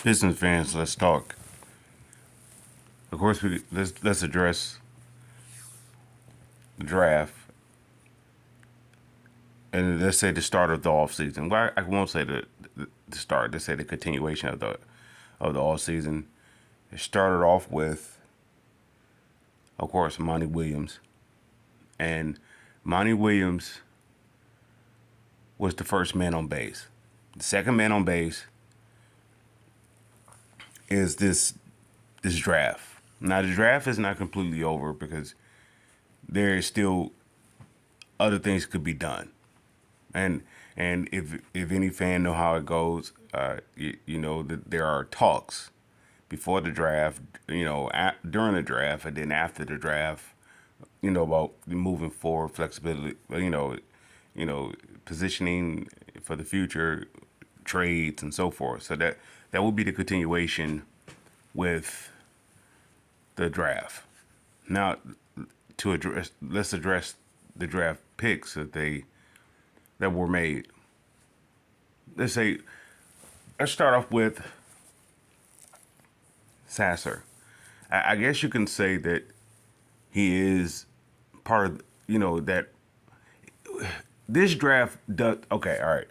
Pistons fans, let's talk. Of course, let's address the draft and let's say the start of the off season. Well, I won't say the start. Let's say the continuation of the off season. It started off with, of course, Monty Williams, and Monty Williams was the first man on base. The second man on base is this draft. Now the draft is not completely over because there is still other things could be done, and if any fan know how it goes, you know that there are talks before the draft, during the draft, and then after the draft, about moving forward, flexibility, positioning for the future, trades and so forth. So that will be the continuation with the draft. Now, let's address the draft picks that were made. Let's start off with Sasser. I guess you can say that he is part of, that this draft does. Okay, all right.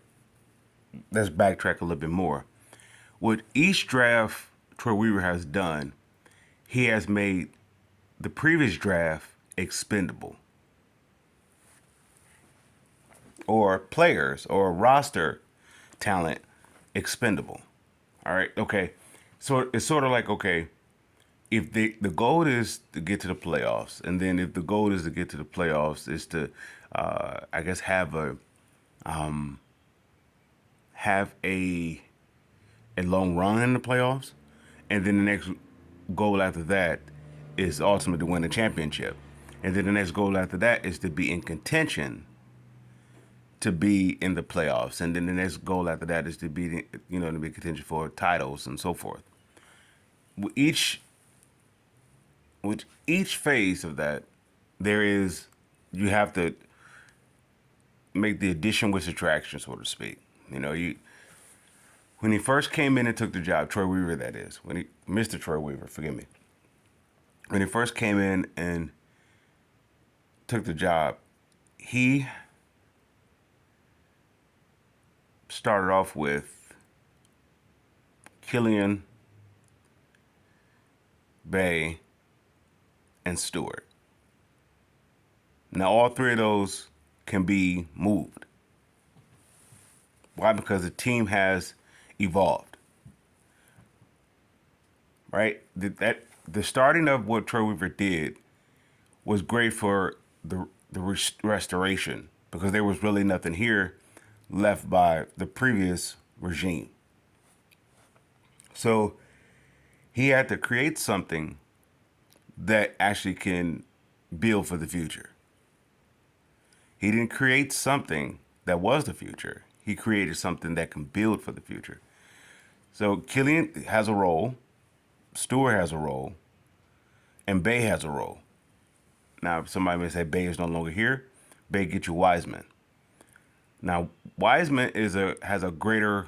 Let's backtrack a little bit more. What each draft Troy Weaver has done, he has made the previous draft expendable, or players or roster talent expendable. All right, okay. So it's sort of like, okay, if the goal is to get to the playoffs, and then if the goal is to get to the playoffs is to, I guess, have a long run in the playoffs, and then the next goal after that is ultimately to win a championship, and then the next goal after that is to be in contention to be in the playoffs, and then the next goal after that is to be, to be contention for titles and so forth. With each phase of that, you have to make the addition with subtraction, so to speak. When he first came in and took the job, Troy Weaver, that is, Mr. Troy Weaver, forgive me. When he first came in and took the job, he started off with Killian, Bay, and Stewart. Now, all three of those can be moved. Why? Because the team has evolved, right? The starting of what Troy Weaver did was great for the restoration, because there was really nothing here left by the previous regime. So he had to create something that actually can build for the future. He didn't create something that was the future. He created something that can build for the future. So Killian has a role, Stewart has a role, and Bay has a role. Now, somebody may say Bay is no longer here. Bay get you Wiseman. Now, Wiseman has a greater,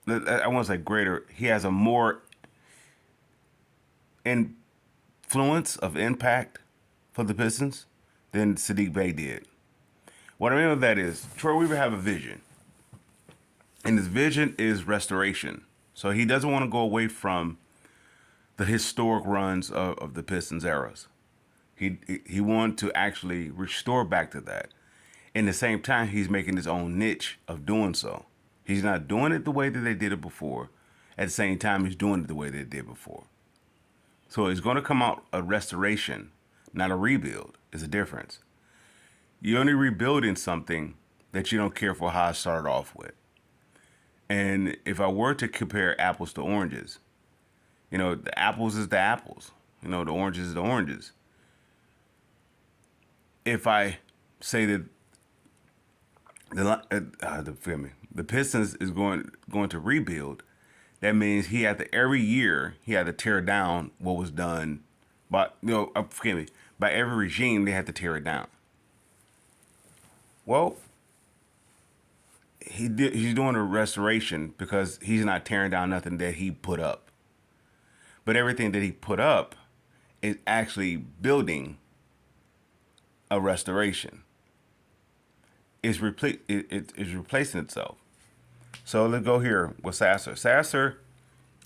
I won't say greater, he has a more influence of impact for the Pistons than Saddiq Bey did. What I mean by that is, Troy Weaver have a vision, and his vision is restoration. So he doesn't want to go away from the historic runs of the Pistons eras. He wanted to actually restore back to that. In the same time, he's making his own niche of doing so. He's not doing it the way that they did it before. At the same time, he's doing it the way they did before. So it's going to come out a restoration, not a rebuild. It's a difference. You're only rebuilding something that you don't care for how it started off with. And if I were to compare apples to oranges, the apples is the apples. The oranges is the oranges. If I say that the Pistons is going to rebuild, that means every year he had to tear down what was done by by every regime. They had to tear it down. Well, he's doing a restoration because he's not tearing down nothing that he put up, but everything that he put up is actually building a restoration. It's replacing itself. So let's go here with Sasser. Sasser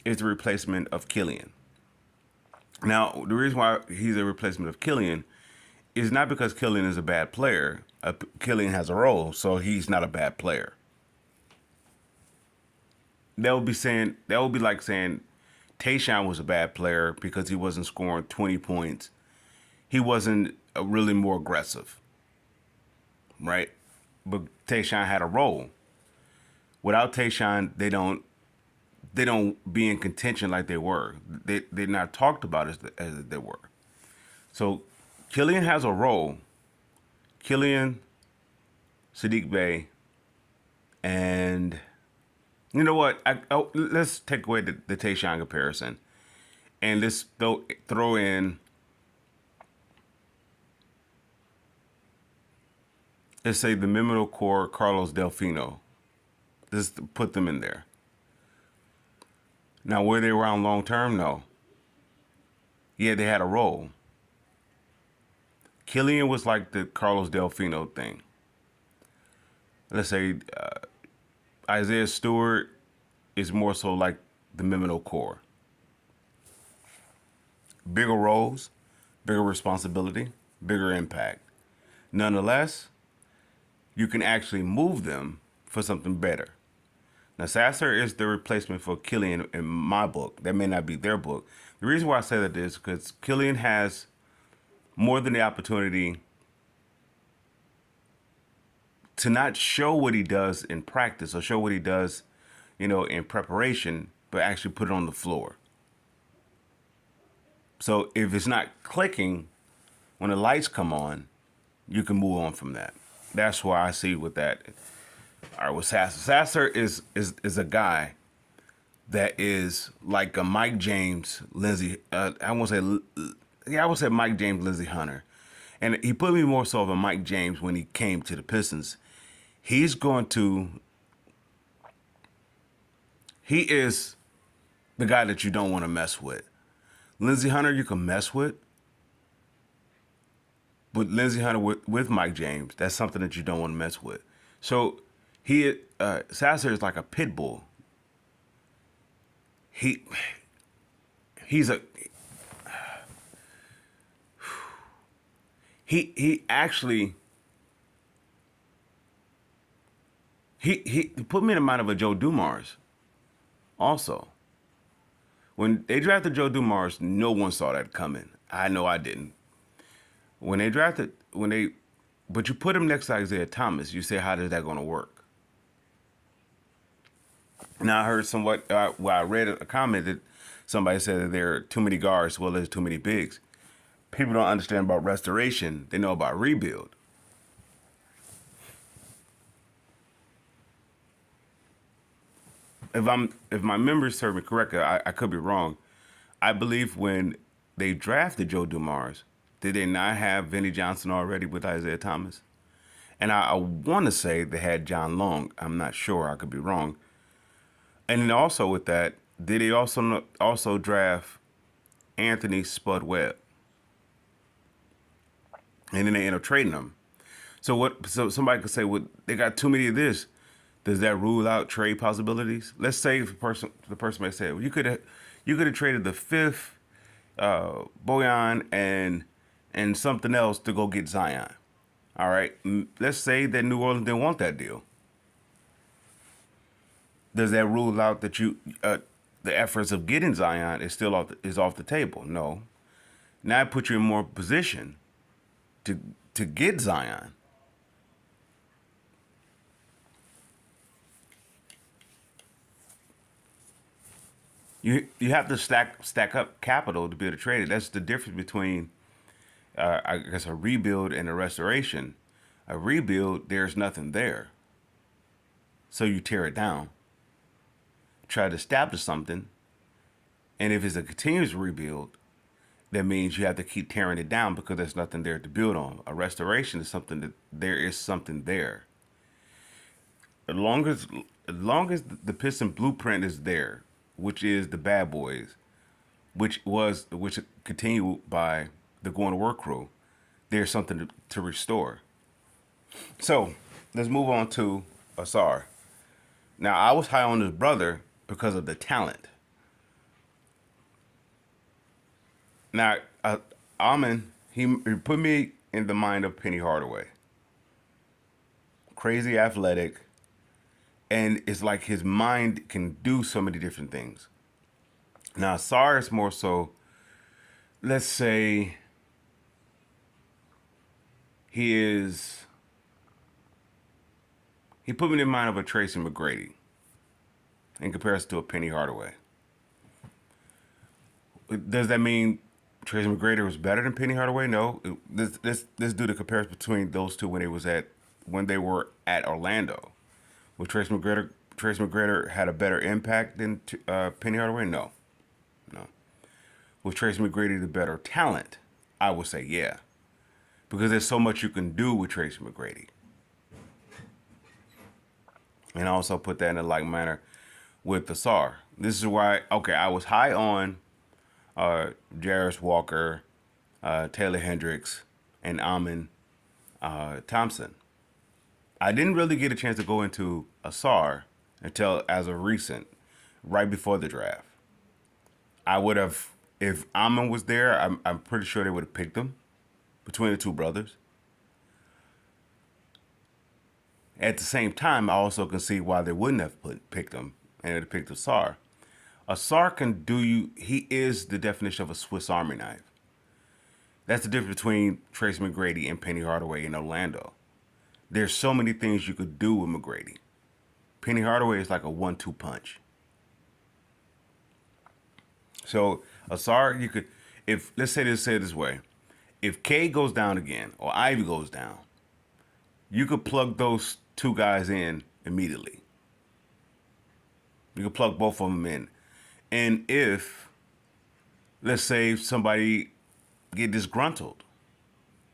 is the replacement of Killian. Now, the reason why he's a replacement of Killian is not because Killian is a bad player. Killian has a role, so he's not a bad player. That would be like saying Tayshaun was a bad player because he wasn't scoring 20 points. He wasn't really more aggressive, right? But Tayshaun had a role. Without Tayshaun, they don't be in contention like they were. They're not talked about as they were. So Killian has a role. Killian, Sadiq Bey, and you know what? Let's take away the Tayshaun comparison, and let's throw in. Let's say the Mimino Core, Carlos Delfino. Just put them in there. Now, were they around long term? No. Yeah, they had a role. Killian was like the Carlos Delfino thing. Let's say Isaiah Stewart is more so like the Mimino Core. Bigger roles, bigger responsibility, bigger impact. Nonetheless, you can actually move them for something better. Now, Sasser is the replacement for Killian in my book. That may not be their book. The reason why I say that is because Killian has more than the opportunity to not show what he does in practice or show what he does, in preparation, but actually put it on the floor. So if it's not clicking when the lights come on, you can move on from that. That's why I see with that. All right, with Sasser. Sasser is a guy that is like a Mike James, Lindsey. I would say Mike James, Lindsey Hunter, and he put me more so of a Mike James when he came to the Pistons. He is the guy that you don't want to mess with. Lindsey Hunter, you can mess with, but Lindsey Hunter with Mike James, that's something that you don't want to mess with. So Sasser is like a pit bull. He's a he actually he put me in the mind of a Joe Dumars. Also, when they drafted Joe Dumars, no one saw that coming. I know I didn't. But you put him next to Isaiah Thomas. You say, how is that going to work? Now I heard I read a comment that somebody said that there are too many guards, well, there's too many bigs. People don't understand about restoration. They know about rebuild. If my memory serves me correctly, I could be wrong. I believe when they drafted Joe Dumars, did they not have Vinnie Johnson already with Isaiah Thomas? And I want to say they had John Long. I'm not sure. I could be wrong. And then also with that, did they also draft Anthony Spud Webb? And then they end up trading him. So somebody could say, well, they got too many of this. Does that rule out trade possibilities? Let's say the person may say, well, you could have traded the fifth Bojan and something else to go get Zion. All right. Let's say that New Orleans didn't want that deal. Does that rule out that the efforts of getting Zion is off the table? No. Now it puts you in more position to get Zion. You have to stack up capital to be able to trade it. That's the difference between, I guess, a rebuild and a restoration. A rebuild, there's nothing there, so you tear it down. Try to establish something, and if it's a continuous rebuild, that means you have to keep tearing it down because there's nothing there to build on. A restoration is something that there is something there. as long as the Piston blueprint is there, which is the Bad Boys, which continued by the Going to Work crew, there's something to restore. So let's move on to Asar. Now I was high on his brother because of the talent. Now Amin, he put me in the mind of Penny Hardaway. Crazy athletic, and it's like his mind can do so many different things. Now Asar is more so, let's say he is he put me in mind of a Tracy McGrady in comparison to a Penny Hardaway. Does that mean Tracy McGrady was better than Penny Hardaway? No. Let's do the comparison between those two when they were at Orlando. Was Tracy McGrady had a better impact than Penny Hardaway? No, no. Was Tracy McGrady the better talent? I would say yeah, because there's so much you can do with Tracy McGrady, and I also put that in a like manner with the SAR. This is why I was high on Jarris Walker, Taylor Hendricks, and Amin Thompson. I didn't really get a chance to go into Asar until as of recent, right before the draft. I would have, if Amin was there, I'm pretty sure they would have picked him between the two brothers. At the same time, I also can see why they wouldn't have picked him and they'd picked Asar. Asar can do you, he is the definition of a Swiss Army knife. That's the difference between Tracy McGrady and Penny Hardaway in Orlando. There's so many things you could do with McGrady. Penny Hardaway is like a 1-2 punch. So Asar, you could, if let's say this way, if K goes down again or Ivy goes down, you could plug those two guys in immediately. You could plug both of them in, and if let's say somebody get disgruntled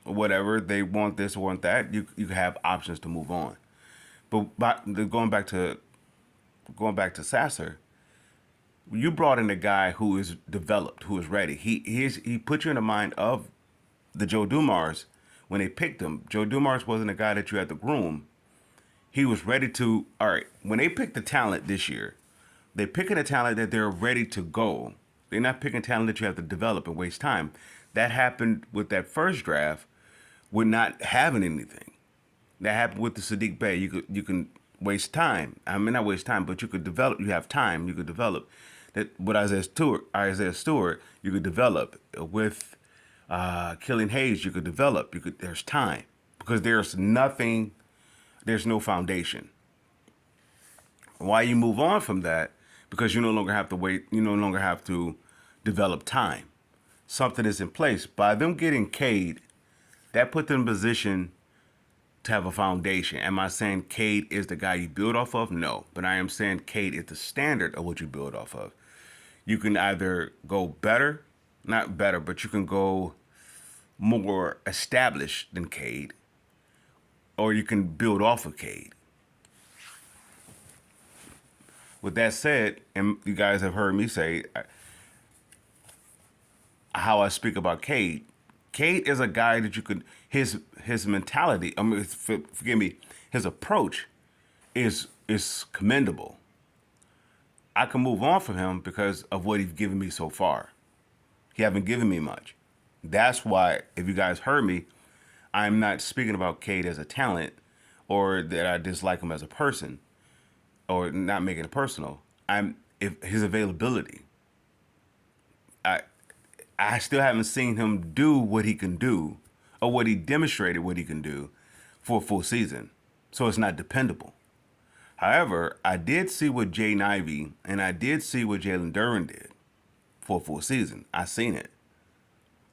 or whatever, they want this or want that, you have options to move on. But going back to Sasser, you brought in a guy who is developed, who is ready. He put you in the mind of the Joe Dumars when they picked him. Joe Dumars wasn't a guy that you had to groom. He was ready to. All right, when they picked the talent this year, they're picking a talent that they're ready to go. They're not picking talent that you have to develop and waste time. That happened with that first draft with not having anything. That happened with the Sadiq Bey. You can waste time. I mean, not waste time, but you could develop. You have time. You could develop. That with Isaiah Stewart, you could develop. With Killian Hayes, you could develop. There's time because there's nothing. There's no foundation. Why you move on from that? Because you no longer have to wait. You no longer have to develop time. Something is in place. By them getting Cade, that put them in position to have a foundation. Am I saying Cade is the guy you build off of? No. But I am saying Cade is the standard of what you build off of. You can either go better, not better, but you can go more established than Cade, or you can build off of Cade. With that said, and you guys have heard me say how I speak about Cade. Cade is a guy that you could his mentality. I mean, forgive me, his approach is commendable. I can move on from him because of what he's given me so far. He haven't given me much. That's why, if you guys heard me, I'm not speaking about Cade as a talent or that I dislike him as a person or not making it personal. If his availability. I I still haven't seen him do what he can do or what he demonstrated what he can do for a full season. So it's not dependable. However, I did see what Jay Ivey and I did see what Jalen Duren did for a full season. I seen it.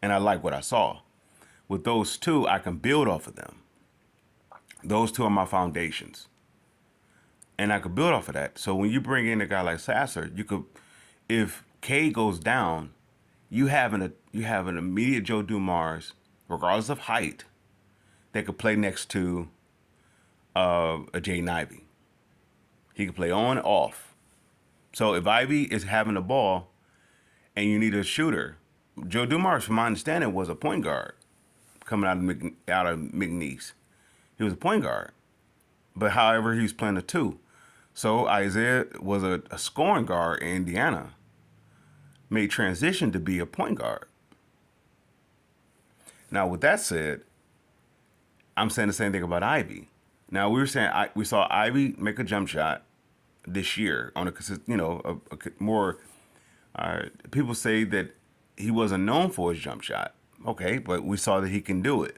And I like what I saw. With those two, I can build off of them. Those two are my foundations. And I could build off of that. So when you bring in a guy like Sasser, you could, if K goes down, you have an immediate Joe Dumars, regardless of height, that could play next to a Jay Ivey. He can play on and off. So if Ivy is having the ball and you need a shooter, Joe Dumars, from my understanding, was a point guard coming out of McNeese. He was a point guard, but however, he was playing the two. So Isaiah was a scoring guard in Indiana, made transition to be a point guard. Now, with that said, I'm saying the same thing about Ivy. Now we were saying we saw Ivy make a jump shot this year on a more. People say that he wasn't known for his jump shot. Okay, but we saw that he can do it.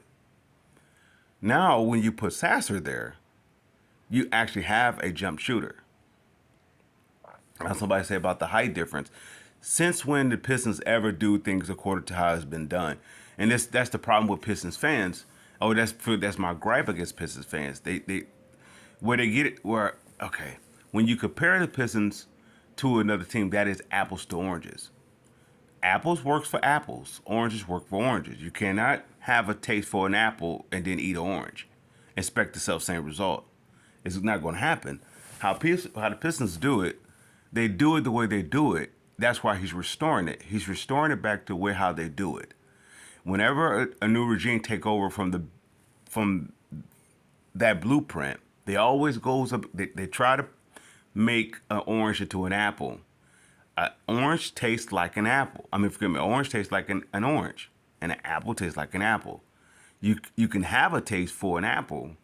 Now, when you put Sasser there, you actually have a jump shooter. Now, somebody say about the height difference. Since when did Pistons ever do things according to how it's been done? And that's the problem with Pistons fans. Oh, that's my gripe against Pistons fans. They where they get it where okay, when you compare the Pistons to another team, that is apples to oranges. Apples works for apples. Oranges work for oranges. You cannot have a taste for an apple and then eat an orange. Expect the self-same result. It's not going to happen. How the Pistons do it, they do it the way they do it. That's why he's restoring it. He's restoring it back to how they do it. Whenever a new regime take over from that blueprint, they always goes up. They try to make an orange into an apple. Orange tastes like an apple. Forgive me. Orange tastes like an orange, and an apple tastes like an apple. You can have a taste for an apple,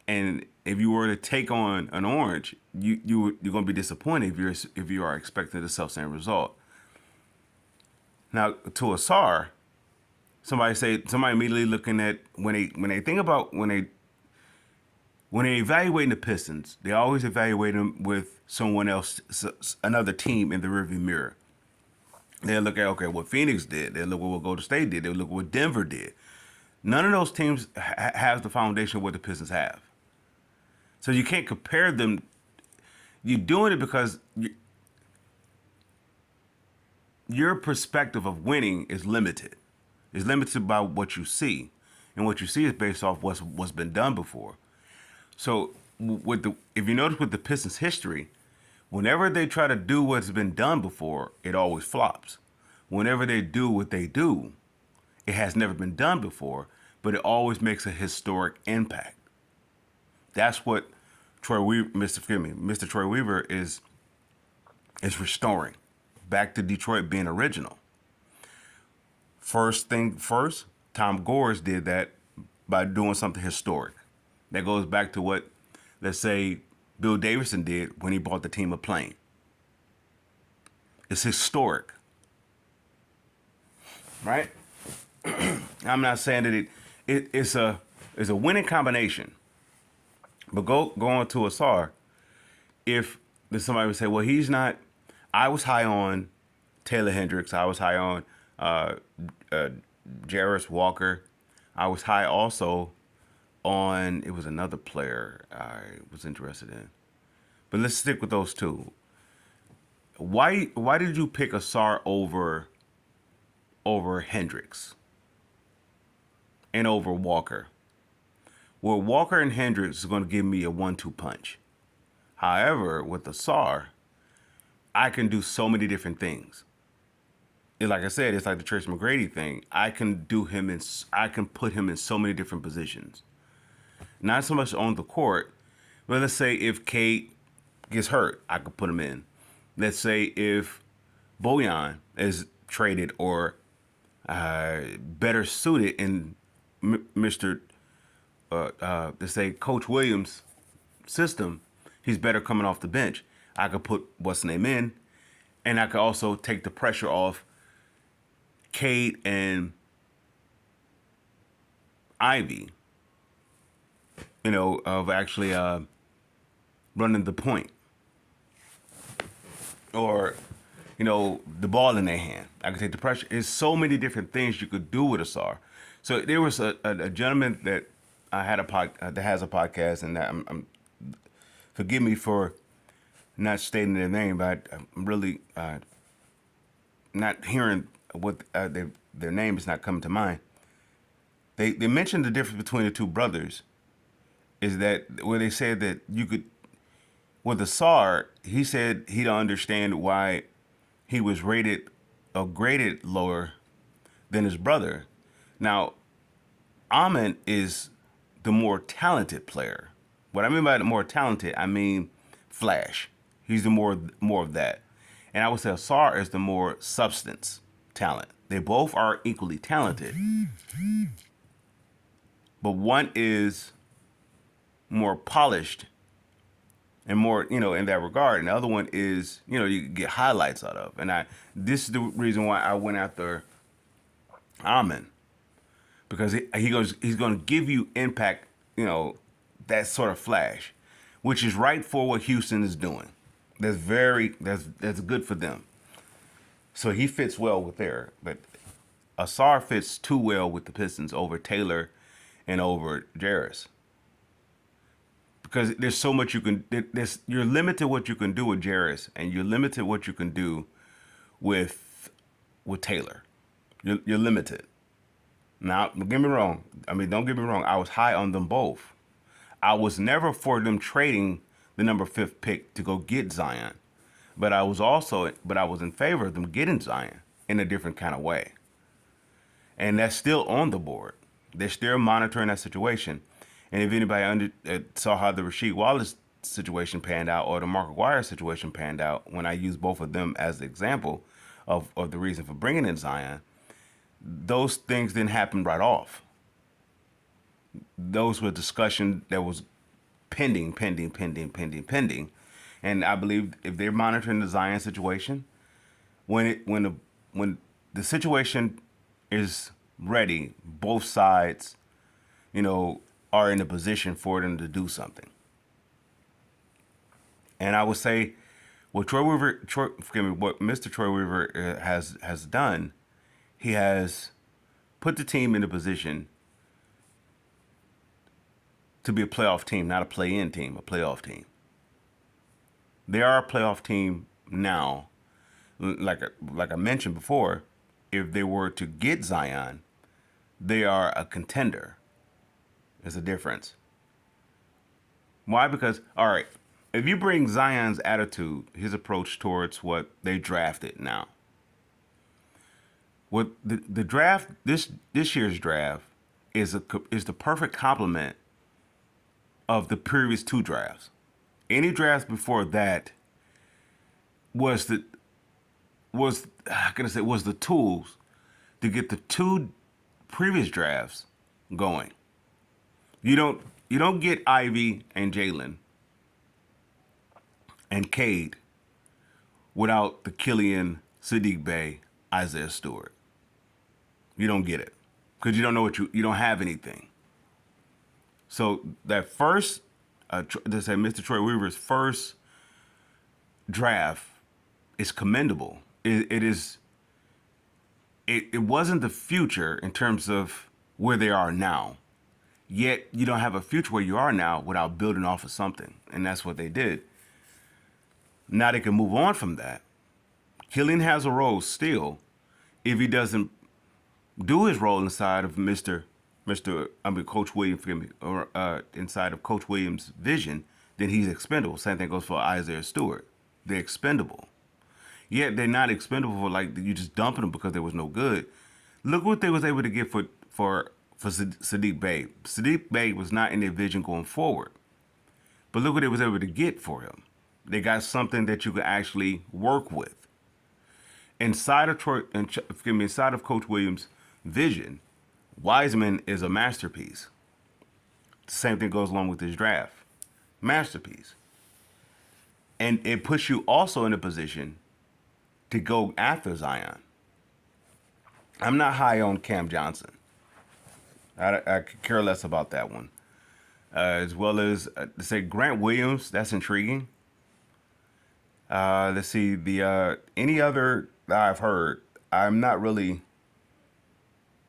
and if you were to take on an orange, you're going to be disappointed if you are expecting the self-same result. Now, to Asar, somebody immediately looking at when they think about when they evaluating the Pistons, they always evaluate them with someone else, another team in the rearview mirror. They look at what Phoenix did. They look at what Golden State did. They look at what Denver did. None of those teams has the foundation of what the Pistons have. So you can't compare them. You're doing it because your perspective of winning is limited. It's limited by what you see, and what you see is based off what's been done before. So if you notice with the Pistons' history, whenever they try to do what's been done before, it always flops. Whenever they do what they do, it has never been done before, but it always makes a historic impact. That's what Mr. Troy Weaver is restoring back to Detroit being original. First thing first, Tom Gores did that by doing something historic. That goes back to what, let's say, Bill Davidson did when he bought the team a plane. It's historic, right? I'm not saying that it's a winning combination. But go on to Asar. If somebody would say, well, he's not. I was high on Taylor Hendricks. I was high on Jarris Walker. I was high also on, it was another player I was interested in. But let's stick with those two. Why did you pick Asar over Hendricks and over Walker? Well, Walker and Hendricks is going to give me a 1-2 punch. However, with Asar, I can do so many different things. And like I said, it's like the Tracy McGrady thing. I can put him in so many different positions. Not so much on the court, but let's say if Cade gets hurt, I could put him in. Let's say if Bojan is traded or better suited in Mr. Let's say Coach Williams' system, he's better coming off the bench. I could put what's name in, and I could also take the pressure off Cade and Ivy, of actually running the point or, the ball in their hand. I could take the pressure. There's so many different things you could do with Asar. So there was a gentleman that I had that has a podcast, and that I'm forgive me for not stating their name, but I'm really not hearing what their name is not coming to mind. They mentioned the difference between the two brothers is that where they said that with Asar, he said he don't understand why he was rated or graded lower than his brother. Now, Amon is the more talented player. What I mean by the more talented, I mean flash. He's the more of that. And I would say Asar is the more substance talent. They both are equally talented, but one is more polished and more, in that regard. And the other one is, you get highlights out of. And this is the reason why I went after Amon, because he's going to give you impact, that sort of flash, which is right for what Houston is doing. That's good for them. So he fits well with there, but Asar fits too well with the Pistons over Taylor and over Jarris, because there's so much you can. You're limited what you can do with Jarris, and you're limited what you can do with Taylor. You're limited. Now, don't get me wrong. Don't get me wrong. I was high on them both. I was never for them trading the number 5th pick to go get Zion, but I was in favor of them getting Zion in a different kind of way, and that's still on the board. They're still monitoring that situation, and if anybody saw how the Rasheed Wallace situation panned out or the Mark Aguirre situation panned out, when I use both of them as the example of the reason for bringing in Zion, those things didn't happen right off. Those were discussion that was pending. And I believe if they're monitoring the Zion situation, when the situation is ready, both sides, are in a position for them to do something. And I would say what what Mr. Troy Weaver has done, he has put the team in a position to be a playoff team, not a play-in team, a playoff team. They are a playoff team now. Like I mentioned before, if they were to get Zion, they are a contender. There's a difference. Why? Because, all right, if you bring Zion's attitude, his approach towards what they drafted now, what the draft, this year's draft is the perfect complement of the previous 2 drafts. Any drafts before that was the tools to get the 2 previous drafts going. You don't get Ivy and Jalen and Cade without the Killian, Sadiq Bey, Isaiah Stewart. You don't get it because you don't know you don't have anything. So that first, Mr. Troy Weaver's first draft is commendable. It wasn't the future in terms of where they are now. Yet you don't have a future where you are now without building off of something. And that's what they did. Now they can move on from that. Killian has a role still. If he doesn't do his role inside of Coach Williams, or inside of Coach Williams' vision, then he's expendable. Same thing goes for Isaiah Stewart. They're expendable. Yet they're not expendable for like you just dumping them because there was no good. Look what they was able to get for Sadiq Bey. Sadiq Bey was not in their vision going forward. But look what they was able to get for him. They got something that you could actually work with. Inside of Coach Williams' vision, Wiseman is a masterpiece. The same thing goes along with this draft. Masterpiece. And it puts you also in a position to go after Zion. I'm not high on Cam Johnson. I could care less about that one. As well as, say, Grant Williams, that's intriguing. Let's see, any other that I've heard, I'm not really,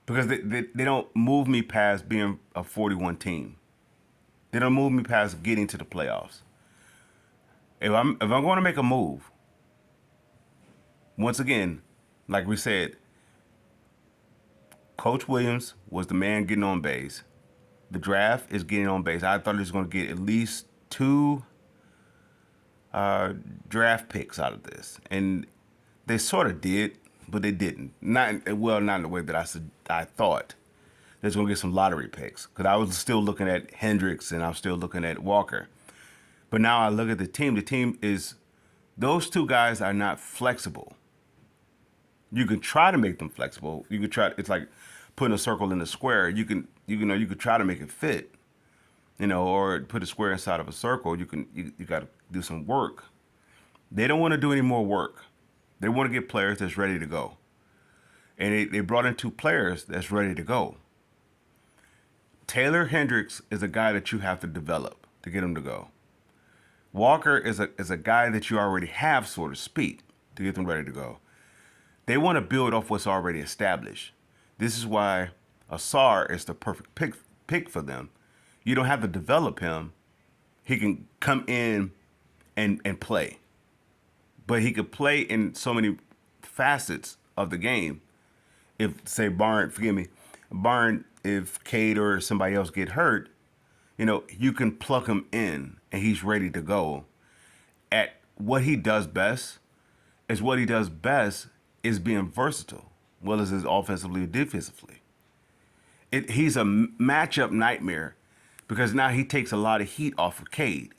because they don't move me past being a 41 team. They don't move me past getting to the playoffs. If I'm going to make a move, once again, like we said, Coach Williams was the man getting on base. The draft is getting on base. I thought he was going to get at least 2 uh, draft picks out of this, and they sort of did, but they didn't. Not in the way that I thought. They're going to get some lottery picks because I was still looking at Hendricks and I was still looking at Walker. But now I look at the team. The team is those two guys are not flexible. You can try to make them flexible. You could try. It's like putting a circle in a square. You could try to make it fit. Or put a square inside of a circle. You got to do some work. They don't want to do any more work. They want to get players that's ready to go. And they brought in two players that's ready to go. Taylor Hendricks is a guy that you have to develop to get him to go. Walker is a guy that you already have, so to speak, to get them ready to go. They want to build off what's already established. This is why Asar is the perfect pick for them. You don't have to develop him. He can come in and play. But he could play in so many facets of the game. If, say, if Cade or somebody else get hurt, you can plug him in and he's ready to go. At what he does best is being versatile, well as offensively and defensively. He's a matchup nightmare because now he takes a lot of heat off of Cade.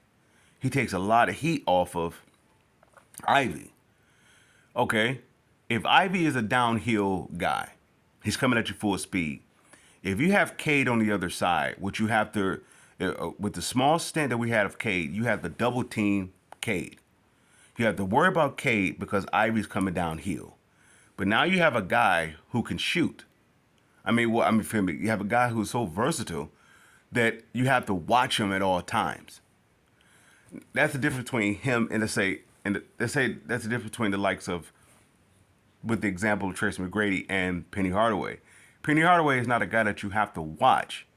He takes a lot of heat off of Ivy. Okay, if Ivy is a downhill guy, he's coming at you full speed. If you have Cade on the other side, which you have to, with the small stint that we had of Cade, you have to double team Cade. You have to worry about Cade because Ivy's coming downhill. But now you have a guy who can shoot. You have a guy who's so versatile that you have to watch him at all times. That's the difference between him and let's say that's the difference between the likes of, with the example of Tracy McGrady and Penny Hardaway. Penny Hardaway is not a guy that you have to watch.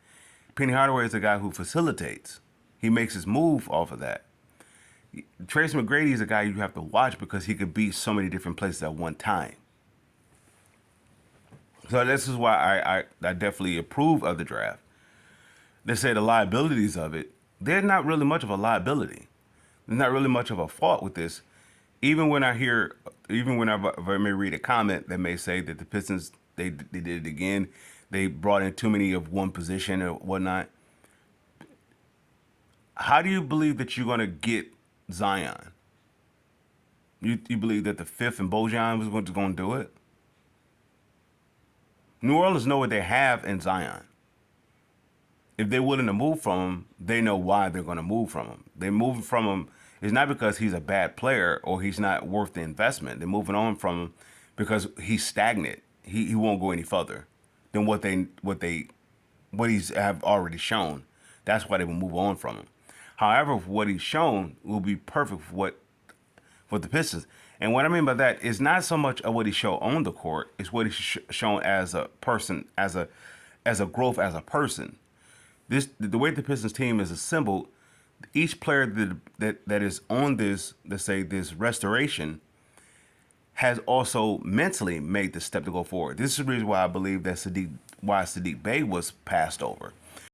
Penny Hardaway is a guy who facilitates. He makes his move off of that. Tracy McGrady is a guy you have to watch because he could be so many different places at one time. So this is why I definitely approve of the draft. They say the liabilities of it, they're not really much of a liability. There's not really much of a fault with this. Even when I may read a comment that may say that the Pistons, they did it again. They brought in too many of one position or whatnot. How do you believe that you're going to get Zion? You believe that the fifth and Bojan was going to do it? New Orleans know what they have in Zion. If they're willing to move from him, they know why they're going to move from him. They're moving from him. It's not because he's a bad player or he's not worth the investment. They're moving on from him because he's stagnant. He won't go any further than what he's have already shown. That's why they will move on from him. However, what he's shown will be perfect for the Pistons. And what I mean by that is not so much of what he showed on the court, it's what he's shown as a person, as a growth as a person. The way the Pistons team is assembled, each player that is on this, let's say this restoration, has also mentally made the step to go forward. This is the reason why I believe that Saddiq Bey was passed over.